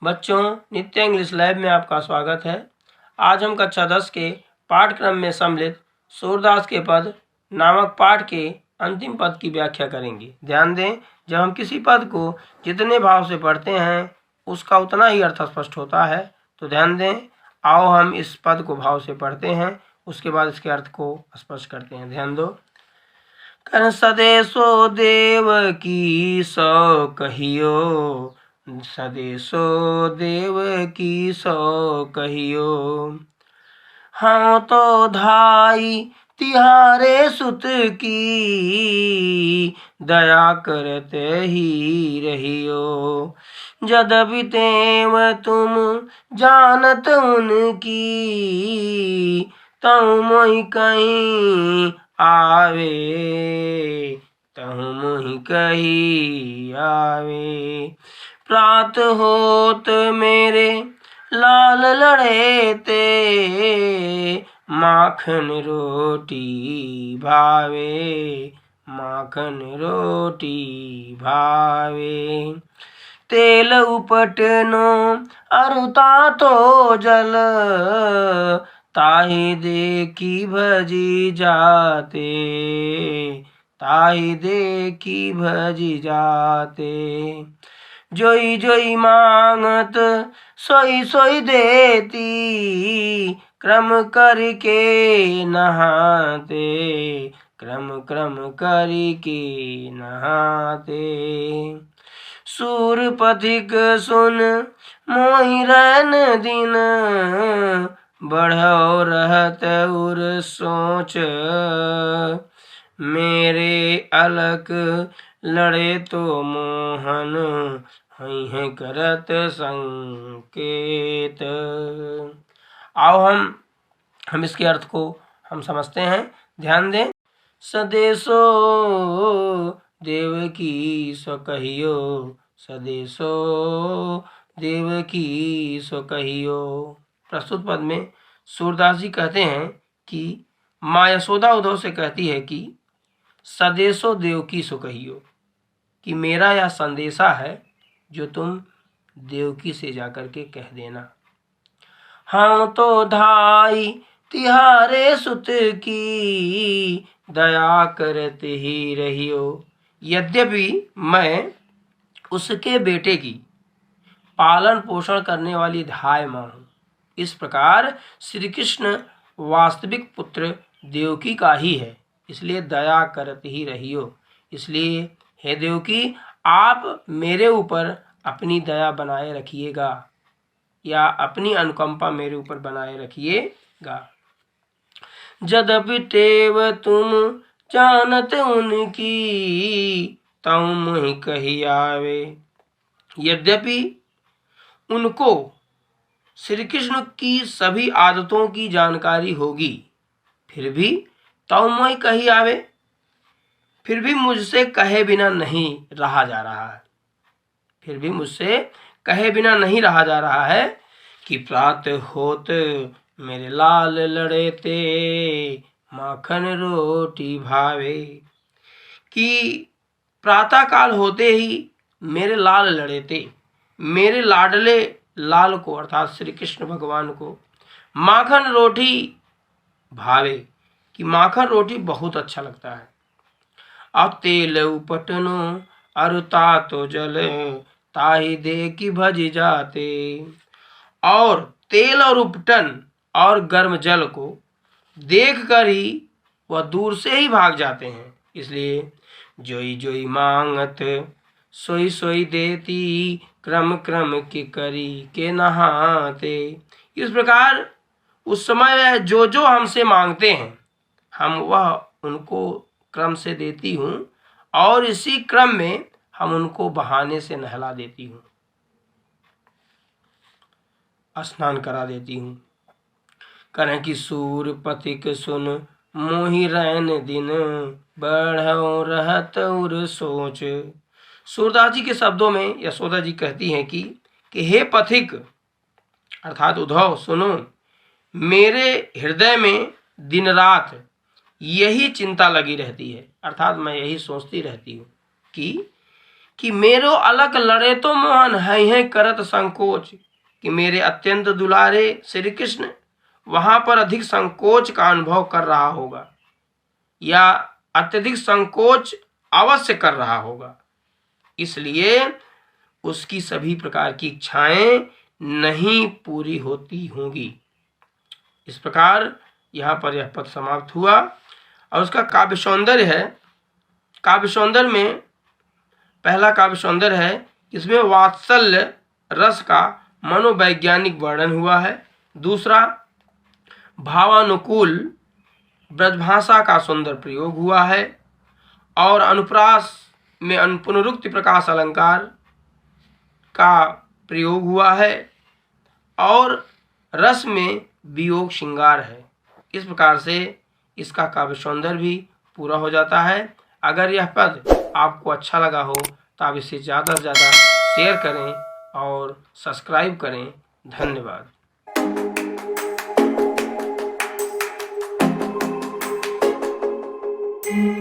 बच्चों, नित्य English lab में आपका स्वागत है। आज हम कक्षा 10 के पाठ्यक्रम में सम्मिलित सूरदास के पद नामक पाठ के अंतिम पद की व्याख्या करेंगे। ध्यान दें, जब हम किसी पद को जितने भाव से पढ़ते हैं उसका उतना ही अर्थ स्पष्ट होता है। तो ध्यान दें, आओ हम इस पद को भाव से पढ़ते हैं, उसके बाद इसके अर्थ को स्पष्ट करते हैं। ध्यान दो। कर सदेशो देव की सौ कहियो, सदेशो देव की सौ कहियो। हाँ तो धाई तिहारे सुत की, दया करते ही रहियो। यद्यपि तेव तुम जानत उनकी, तहु मोहि कहीं आवे, तहु मोहि कहीं आवे। प्रात होत मेरे लाल लड़े ते, माखन रोटी भावे, माखन रोटी भावे। तेल उपटनो अरुता तो जल, ताहि देखी भजी जाते, ताहि देखी भजी जाते। जोई जोई मांगत सोई सोई देती, क्रम करके नहाते, क्रम क्रम करके नहाते। सूर पथिक सुन मोहि रैन दिन, बढ़ो रहत उर सोच। मेरे अलक लड़े तो मोहन, हई है करत संकेत। आओ हम इसके अर्थ को हम समझते हैं। ध्यान दें। सदेशो देव की सो कहियो, सदेशो देव की सो कहियो। प्रस्तुत पद में सूरदास जी कहते हैं कि माँ यशोदा उद्धव से कहती है कि सदेशो देव की सो कहियो, कि मेरा यह संदेशा है जो तुम देवकी से जाकर के कह देना। हाँ तो धाई तिहारे सुत की, दया करते ही रहियो। यद्यपि मैं उसके बेटे की पालन पोषण करने वाली धाय माँ हूँ, इस प्रकार श्री कृष्ण वास्तविक पुत्र देवकी का ही है, इसलिए दया करते ही रहियो। इसलिए हे देवकी, आप मेरे ऊपर अपनी दया बनाए रखिएगा, या अपनी अनुकंपा मेरे ऊपर बनाए रखिएगा। यद्यपि तेव तुम जानत उनकी, तहु मोहि कहीं आवे। यद्यपि उनको श्री कृष्ण की सभी आदतों की जानकारी होगी, फिर भी तहु मोहि कहीं आवे, फिर भी मुझसे कहे बिना नहीं रहा जा रहा है, फिर भी मुझसे कहे बिना नहीं रहा जा रहा है। कि प्रात होत मेरे लाल लड़े ते, माखन रोटी भावे। कि प्रातः काल होते ही मेरे लाल लड़े थे, मेरे लाडले लाल को अर्थात श्री कृष्ण भगवान को माखन रोटी भावे, कि माखन रोटी बहुत अच्छा लगता है। अब तेल उपटनो अरुता तो जल, ताहि देखी भज जाते। और तेल और उपटन और गर्म जल को देख कर ही वह दूर से ही भाग जाते हैं। इसलिए जोई जोई मांगत सोई सोई देती, क्रम क्रम की करी के नहाते। इस प्रकार उस समय जो जो हमसे मांगते हैं, हम वह उनको क्रम से देती हूँ, और इसी क्रम में हम उनको बहाने से नहला देती हूँ, स्नान करा देती हूँ। करें कि सूर पथिक सुन मोहि रैन दिन, बढ़ो रहत उर सोच। सूरदास जी के शब्दों में यशोदा जी कहती हैं कि हे पथिक अर्थात उद्धव, सुनो, मेरे हृदय में दिन रात यही चिंता लगी रहती है, अर्थात मैं यही सोचती रहती हूँ कि कि मेरो अलग लड़े तो मोहन है करत संकोच, कि मेरे अत्यंत दुलारे श्री कृष्ण वहां पर अधिक संकोच का अनुभव कर रहा होगा या अत्यधिक संकोच अवश्य कर रहा होगा, इसलिए उसकी सभी प्रकार की इच्छाएं नहीं पूरी होती होंगी। इस प्रकार यहाँ पर यह पद समाप्त हुआ। और उसका काव्य सौंदर्य है। काव्य सौंदर्य में पहला काव्य सौंदर्य है, इसमें वात्सल्य रस का मनोवैज्ञानिक वर्णन हुआ है। दूसरा, भावानुकूल ब्रजभाषा का सुंदर प्रयोग हुआ है। और अनुप्रास में पुनरुक्ति प्रकाश अलंकार का प्रयोग हुआ है। और रस में वियोग श्रृंगार है। इस प्रकार से इसका काव्य सौंदर्य भी पूरा हो जाता है। अगर यह पद आपको अच्छा लगा हो तो आप इसे ज़्यादा से ज़्यादा शेयर करें और सब्सक्राइब करें। धन्यवाद।